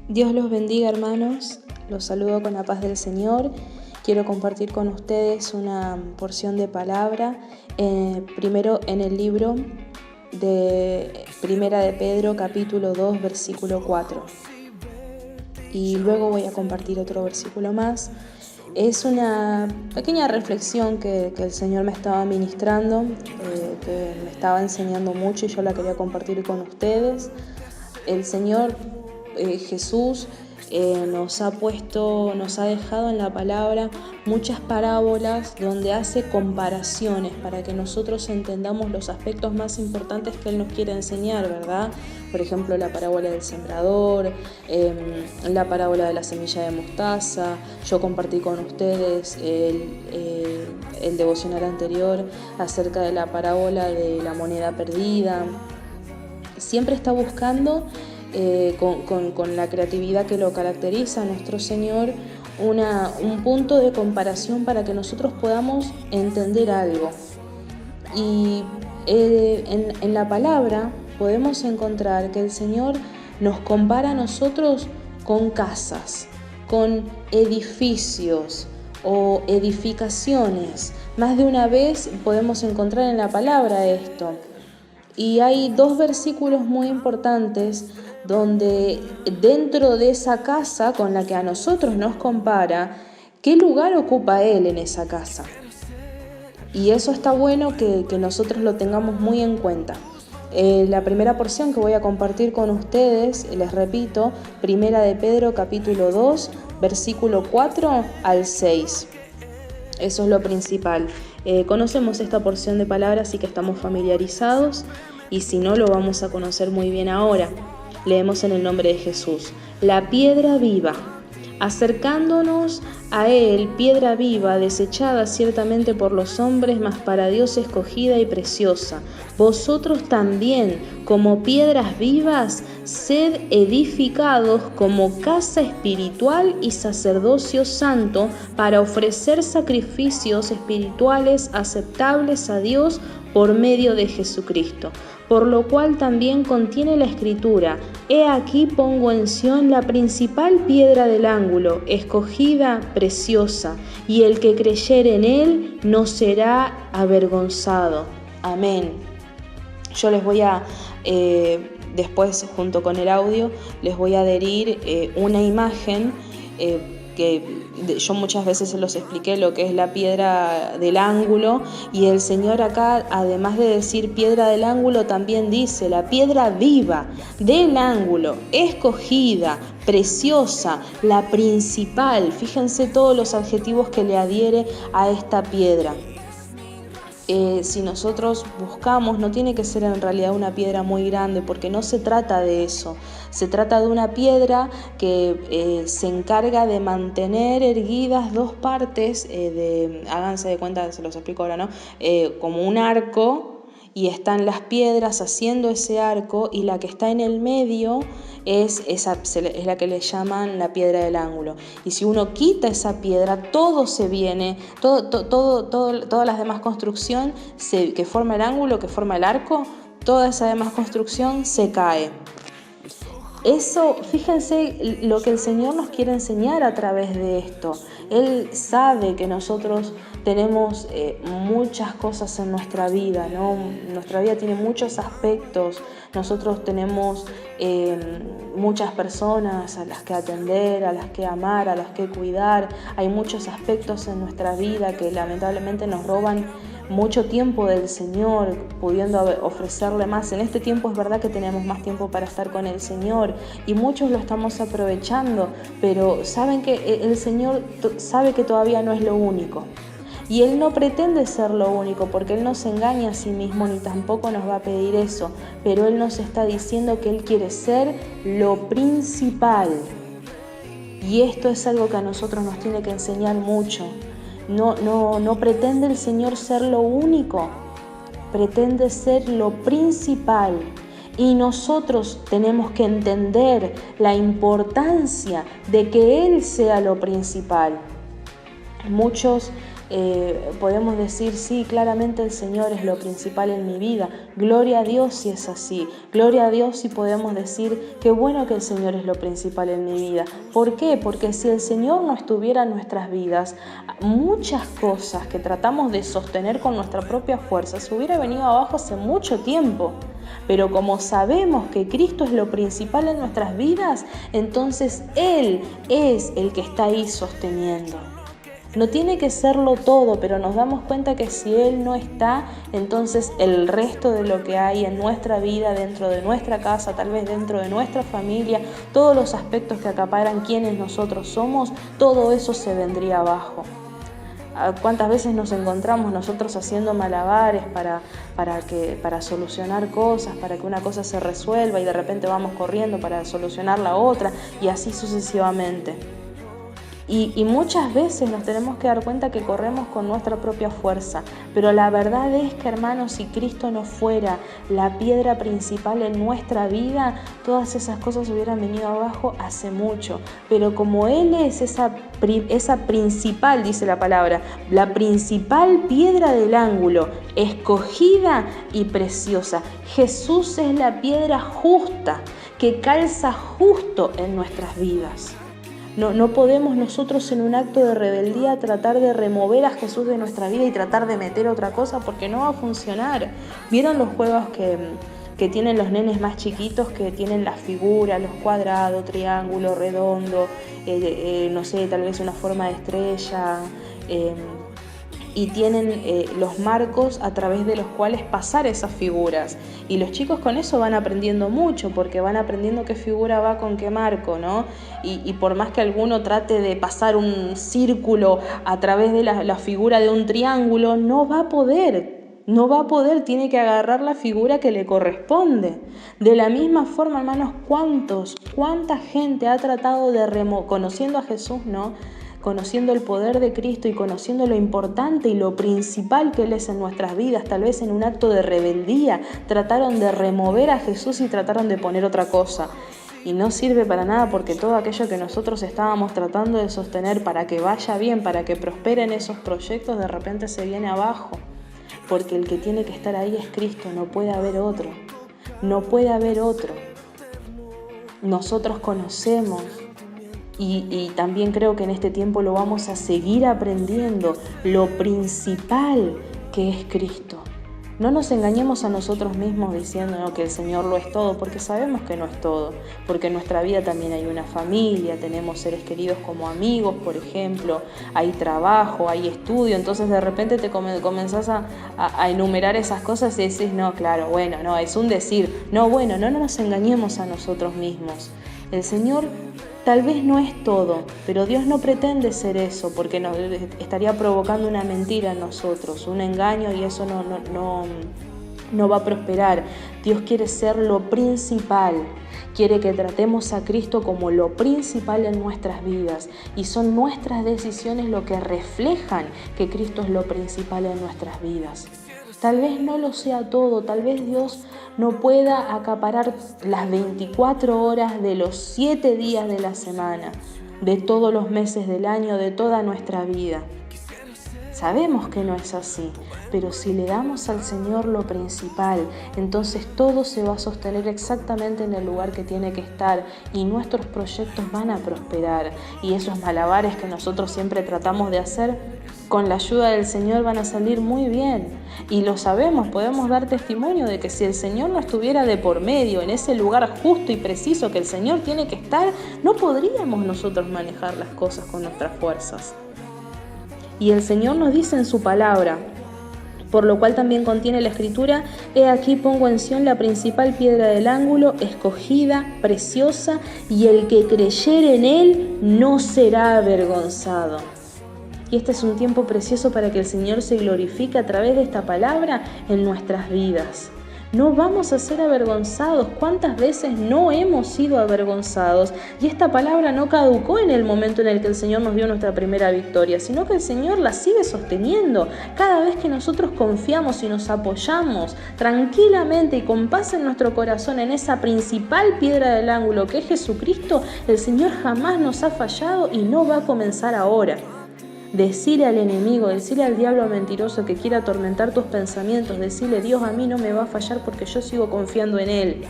Dios los bendiga, hermanos. Los saludo con la paz del Señor. Quiero compartir con ustedes una porción de palabra, primero en el libro de Primera de Pedro, capítulo 2, versículo 4. Y luego voy a compartir otro versículo más. Es una pequeña reflexión que el Señor me estaba ministrando, que me estaba enseñando mucho y yo la quería compartir con ustedes. El Señor Jesús nos ha dejado en la palabra muchas parábolas donde hace comparaciones para que nosotros entendamos los aspectos más importantes que Él nos quiere enseñar, ¿verdad? Por ejemplo, la parábola del sembrador, la parábola de la semilla de mostaza. Yo compartí con ustedes el devocional anterior acerca de la parábola de la moneda perdida. Siempre está buscando con la creatividad que lo caracteriza a nuestro Señor, un punto de comparación para que nosotros podamos entender algo. Y en la palabra podemos encontrar que el Señor nos compara a nosotros con casas, con edificios o edificaciones. Más de una vez podemos encontrar en la palabra esto. Y hay dos versículos muy importantes donde dentro de esa casa con la que a nosotros nos compara, ¿qué lugar ocupa Él en esa casa? Y eso está bueno que nosotros lo tengamos muy en cuenta. La primera porción que voy a compartir con ustedes, les repito, Primera de Pedro, capítulo 2, versículo 4 al 6. Eso es lo principal. Conocemos esta porción de palabras y que estamos familiarizados, y si no, lo vamos a conocer muy bien ahora. Leemos en el nombre de Jesús. La piedra viva. Acercándonos a Él, piedra viva, desechada ciertamente por los hombres, mas para Dios escogida y preciosa. Vosotros también, como piedras vivas, sed edificados como casa espiritual y sacerdocio santo, para ofrecer sacrificios espirituales aceptables a Dios por medio de Jesucristo. Por lo cual también contiene la Escritura: He aquí pongo en Sión la principal piedra del ángulo, escogida, preciosa, y el que creyere en Él no será avergonzado. Amén. Yo les voy a, después junto con el audio, les voy a adherir una imagen que yo muchas veces se los expliqué lo que es la piedra del ángulo, y el Señor acá, además de decir piedra del ángulo, también dice la piedra viva del ángulo, escogida, preciosa, la principal. Fíjense todos los adjetivos que le adhiere a esta piedra. Si nosotros buscamos, no tiene que ser en realidad una piedra muy grande, porque no se trata de eso. Se trata de una piedra que se encarga de mantener erguidas dos partes, háganse de cuenta, se los explico ahora, ¿no? Como un arco, y están las piedras haciendo ese arco, y la que está en el medio es la que le llaman la piedra del ángulo. Y si uno quita esa piedra, todo se viene, todas las demás construcción que forma el ángulo, que forma el arco, toda esa demás construcción se cae. Eso, fíjense lo que el Señor nos quiere enseñar a través de esto. Él sabe que nosotros tenemos muchas cosas en nuestra vida, ¿no? Nuestra vida tiene muchos aspectos. Nosotros tenemos muchas personas a las que atender, a las que amar, a las que cuidar. Hay muchos aspectos en nuestra vida que lamentablemente nos roban mucho tiempo del Señor, pudiendo ofrecerle más. En este tiempo es verdad que tenemos más tiempo para estar con el Señor, y muchos lo estamos aprovechando, pero saben que el Señor sabe que todavía no es lo único. Y Él no pretende ser lo único, porque Él no se engaña a sí mismo, ni tampoco nos va a pedir eso. Pero Él nos está diciendo que Él quiere ser lo principal. Y esto es algo que a nosotros nos tiene que enseñar mucho. No pretende el Señor ser lo único, pretende ser lo principal. Y nosotros tenemos que entender la importancia de que Él sea lo principal. Muchos podemos decir, sí, claramente el Señor es lo principal en mi vida. Gloria a Dios si es así. Gloria a Dios si podemos decir, qué bueno que el Señor es lo principal en mi vida. ¿Por qué? Porque si el Señor no estuviera en nuestras vidas, muchas cosas que tratamos de sostener con nuestra propia fuerza se hubiera venido abajo hace mucho tiempo. Pero como sabemos que Cristo es lo principal en nuestras vidas, entonces Él es el que está ahí sosteniendo. No tiene que serlo todo, pero nos damos cuenta que si Él no está, entonces el resto de lo que hay en nuestra vida, dentro de nuestra casa, tal vez dentro de nuestra familia, todos los aspectos que acaparan quienes nosotros somos, todo eso se vendría abajo. ¿Cuántas veces nos encontramos nosotros haciendo malabares para solucionar cosas, para que una cosa se resuelva y de repente vamos corriendo para solucionar la otra y así sucesivamente? Y muchas veces nos tenemos que dar cuenta que corremos con nuestra propia fuerza, pero la verdad es que, hermanos, si Cristo no fuera la piedra principal en nuestra vida, todas esas cosas hubieran venido abajo hace mucho. Pero como Él es esa principal, dice la palabra, la principal piedra del ángulo, escogida y preciosa, Jesús es la piedra justa, que calza justo en nuestras vidas. No podemos nosotros en un acto de rebeldía tratar de remover a Jesús de nuestra vida y tratar de meter otra cosa porque no va a funcionar. ¿Vieron los juegos que tienen los nenes más chiquitos, que tienen las figuras, los cuadrados, triángulo, redondo, no sé, tal vez una forma de estrella, y tienen los marcos a través de los cuales pasar esas figuras? Y los chicos con eso van aprendiendo mucho, porque van aprendiendo qué figura va con qué marco, ¿no? Y por más que alguno trate de pasar un círculo a través de la figura de un triángulo, no va a poder, tiene que agarrar la figura que le corresponde. De la misma forma, hermanos, cuánta gente ha tratado de conociendo a Jesús, ¿no?, conociendo el poder de Cristo y conociendo lo importante y lo principal que Él es en nuestras vidas, tal vez en un acto de rebeldía, trataron de remover a Jesús y trataron de poner otra cosa. Y no sirve para nada, porque todo aquello que nosotros estábamos tratando de sostener para que vaya bien, para que prosperen esos proyectos, de repente se viene abajo. Porque el que tiene que estar ahí es Cristo, no puede haber otro. No puede haber otro. Nosotros conocemos. Y también creo que en este tiempo lo vamos a seguir aprendiendo, lo principal que es Cristo. No nos engañemos a nosotros mismos diciendo que el Señor lo es todo, porque sabemos que no es todo, porque en nuestra vida también hay una familia, tenemos seres queridos como amigos, por ejemplo, hay trabajo, hay estudio, entonces de repente te comenzás a enumerar esas cosas y decís, no, claro, bueno, no, es un decir, no, bueno, no nos engañemos a nosotros mismos. El Señor tal vez no es todo, pero Dios no pretende ser eso, porque estaría provocando una mentira en nosotros, un engaño, y eso no va a prosperar. Dios quiere ser lo principal, quiere que tratemos a Cristo como lo principal en nuestras vidas, y son nuestras decisiones lo que reflejan que Cristo es lo principal en nuestras vidas. Tal vez no lo sea todo, tal vez Dios no pueda acaparar las 24 horas de los 7 días de la semana, de todos los meses del año, de toda nuestra vida. Sabemos que no es así, pero si le damos al Señor lo principal, entonces todo se va a sostener exactamente en el lugar que tiene que estar y nuestros proyectos van a prosperar. Y esos malabares que nosotros siempre tratamos de hacer, con la ayuda del Señor van a salir muy bien. Y lo sabemos, podemos dar testimonio de que si el Señor no estuviera de por medio, en ese lugar justo y preciso que el Señor tiene que estar, no podríamos nosotros manejar las cosas con nuestras fuerzas. Y el Señor nos dice en su palabra, por lo cual también contiene la Escritura, he aquí pongo en Sión la principal piedra del ángulo, escogida, preciosa, y el que creyere en Él no será avergonzado. Y este es un tiempo precioso para que el Señor se glorifique a través de esta palabra en nuestras vidas. No vamos a ser avergonzados. ¿Cuántas veces no hemos sido avergonzados? Y esta palabra no caducó en el momento en el que el Señor nos dio nuestra primera victoria, sino que el Señor la sigue sosteniendo. Cada vez que nosotros confiamos y nos apoyamos tranquilamente y con paz en nuestro corazón en esa principal piedra del ángulo que es Jesucristo, el Señor jamás nos ha fallado y no va a comenzar ahora. Decile al enemigo, decile al diablo mentiroso que quiera atormentar tus pensamientos, decile: Dios a mí no me va a fallar porque yo sigo confiando en Él.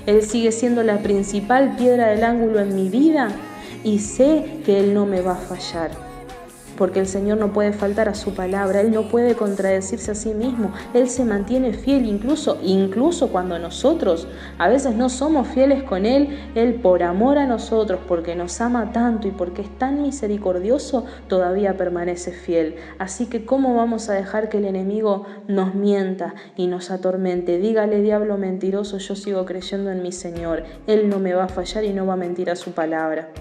Él sigue siendo la principal piedra del ángulo en mi vida y sé que Él no me va a fallar. Porque el Señor no puede faltar a su palabra, Él no puede contradecirse a sí mismo, Él se mantiene fiel incluso cuando nosotros a veces no somos fieles con Él, Él por amor a nosotros, porque nos ama tanto y porque es tan misericordioso, todavía permanece fiel. Así que ¿cómo vamos a dejar que el enemigo nos mienta y nos atormente? Dígale: diablo mentiroso, yo sigo creyendo en mi Señor, Él no me va a fallar y no va a mentir a su palabra.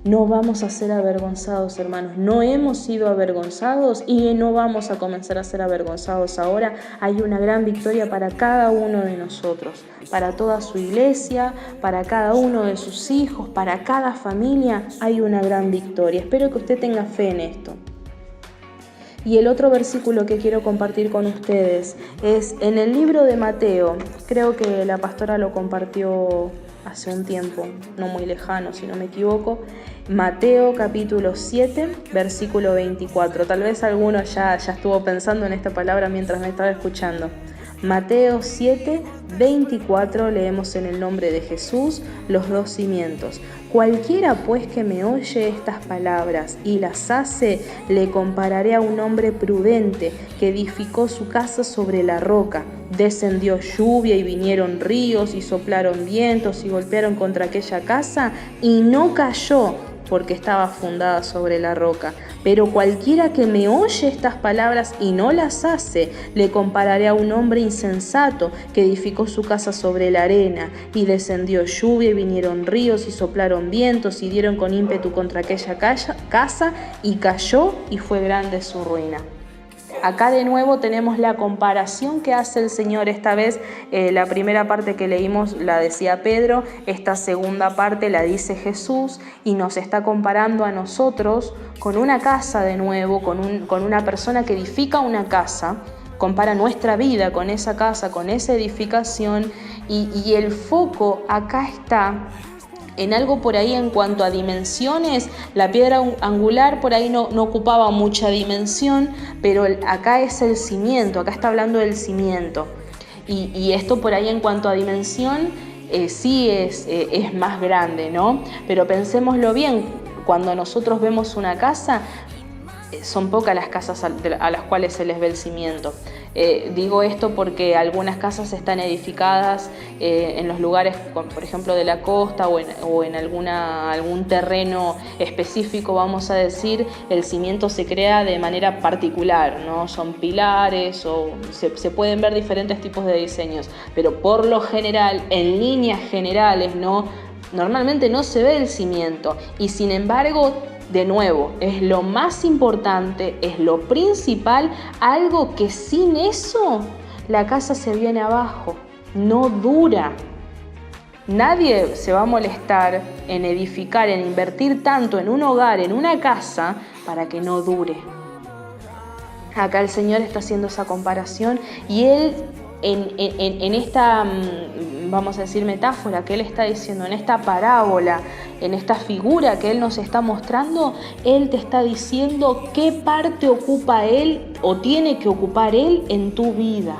No vamos a ser avergonzados, hermanos. No hemos sido avergonzados y no vamos a comenzar a ser avergonzados ahora. Hay una gran victoria para cada uno de nosotros, para toda su iglesia, para cada uno de sus hijos, para cada familia. Hay una gran victoria. Espero que usted tenga fe en esto. Y el otro versículo que quiero compartir con ustedes es en el libro de Mateo. Creo que la pastora lo compartió hace un tiempo, no muy lejano, si no me equivoco. Mateo capítulo 7, versículo 24. Tal vez alguno ya estuvo pensando en esta palabra mientras me estaba escuchando. Mateo 7, 24, leemos en el nombre de Jesús los dos cimientos. Cualquiera pues que me oye estas palabras y las hace, le compararé a un hombre prudente que edificó su casa sobre la roca. Descendió lluvia y vinieron ríos y soplaron vientos y golpearon contra aquella casa y no cayó, porque estaba fundada sobre la roca. Pero cualquiera que me oye estas palabras y no las hace, le compararé a un hombre insensato que edificó su casa sobre la arena, y descendió lluvia y vinieron ríos y soplaron vientos y dieron con ímpetu contra aquella casa y cayó y fue grande su ruina. Acá de nuevo tenemos la comparación que hace el Señor. Esta vez la primera parte que leímos la decía Pedro, esta segunda parte la dice Jesús y nos está comparando a nosotros con una casa de nuevo, con una persona que edifica una casa. Compara nuestra vida con esa casa, con esa edificación y el foco acá está en algo por ahí en cuanto a dimensiones. La piedra angular por ahí no ocupaba mucha dimensión, pero acá es el cimiento, acá está hablando del cimiento. Y esto por ahí en cuanto a dimensión sí es más grande, ¿no? Pero pensémoslo bien, cuando nosotros vemos una casa, son pocas las casas a las cuales se les ve el cimiento. Digo esto porque algunas casas están edificadas en los lugares, por ejemplo, de la costa o en algún terreno específico, vamos a decir, el cimiento se crea de manera particular, ¿no? Son pilares o se pueden ver diferentes tipos de diseños, pero por lo general, en líneas generales, ¿no? Normalmente no se ve el cimiento y sin embargo, de nuevo, es lo más importante, es lo principal, algo que sin eso la casa se viene abajo, no dura. Nadie se va a molestar en edificar, en invertir tanto en un hogar, en una casa, para que no dure. Acá el Señor está haciendo esa comparación y Él en esta, vamos a decir, metáfora que Él está diciendo, en esta parábola, en esta figura que Él nos está mostrando, Él te está diciendo qué parte ocupa Él o tiene que ocupar Él en tu vida.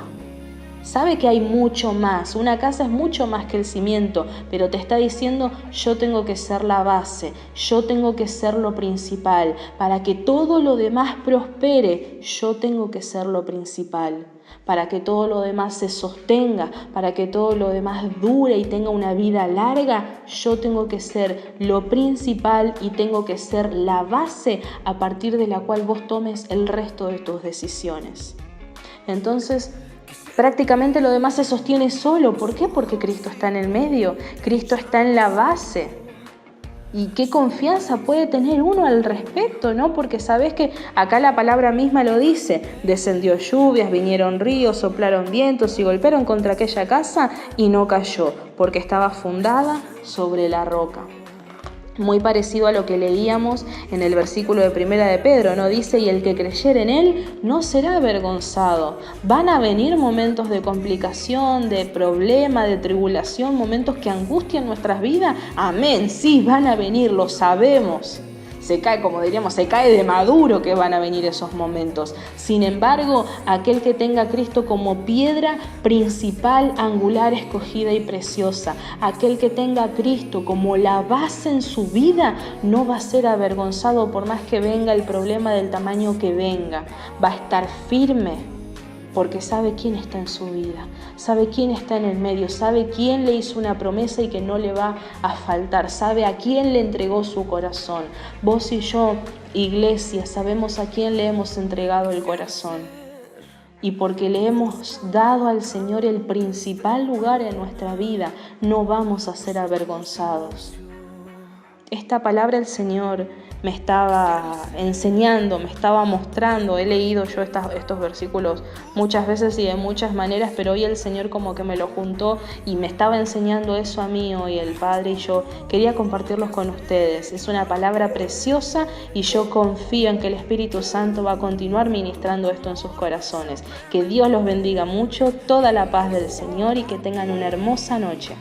Sabe que hay mucho más, una casa es mucho más que el cimiento, pero te está diciendo: yo tengo que ser la base, yo tengo que ser lo principal, para que todo lo demás prospere, yo tengo que ser lo principal. Para que todo lo demás se sostenga, para que todo lo demás dure y tenga una vida larga, yo tengo que ser lo principal y tengo que ser la base a partir de la cual vos tomes el resto de tus decisiones. Entonces, prácticamente lo demás se sostiene solo. ¿Por qué? Porque Cristo está en el medio, Cristo está en la base. Y qué confianza puede tener uno al respecto, ¿no? Porque sabes que acá la palabra misma lo dice: descendió lluvias, vinieron ríos, soplaron vientos y golpearon contra aquella casa y no cayó, porque estaba fundada sobre la roca. Muy parecido a lo que leíamos en el versículo de Primera de Pedro, ¿no? Dice: y el que creyere en Él no será avergonzado. Van a venir momentos de complicación, de problema, de tribulación, momentos que angustian nuestras vidas. Amén, sí, van a venir, lo sabemos. se cae, como diríamos, se cae de maduro que van a venir esos momentos. Sin embargo, aquel que tenga a Cristo como piedra principal, angular, escogida y preciosa, aquel que tenga a Cristo como la base en su vida, no va a ser avergonzado por más que venga el problema del tamaño que venga. Va a estar firme porque sabe quién está en su vida, sabe quién está en el medio, sabe quién le hizo una promesa y que no le va a faltar, sabe a quién le entregó su corazón. Vos y yo, iglesia, sabemos a quién le hemos entregado el corazón. Y porque le hemos dado al Señor el principal lugar en nuestra vida, no vamos a ser avergonzados. Esta palabra el Señor me estaba enseñando, me estaba mostrando. He leído yo estos versículos muchas veces y de muchas maneras, pero hoy el Señor como que me lo juntó y me estaba enseñando eso a mí hoy, el Padre, y yo quería compartirlos con ustedes. Es una palabra preciosa y yo confío en que el Espíritu Santo va a continuar ministrando esto en sus corazones. Que Dios los bendiga mucho, toda la paz del Señor y que tengan una hermosa noche.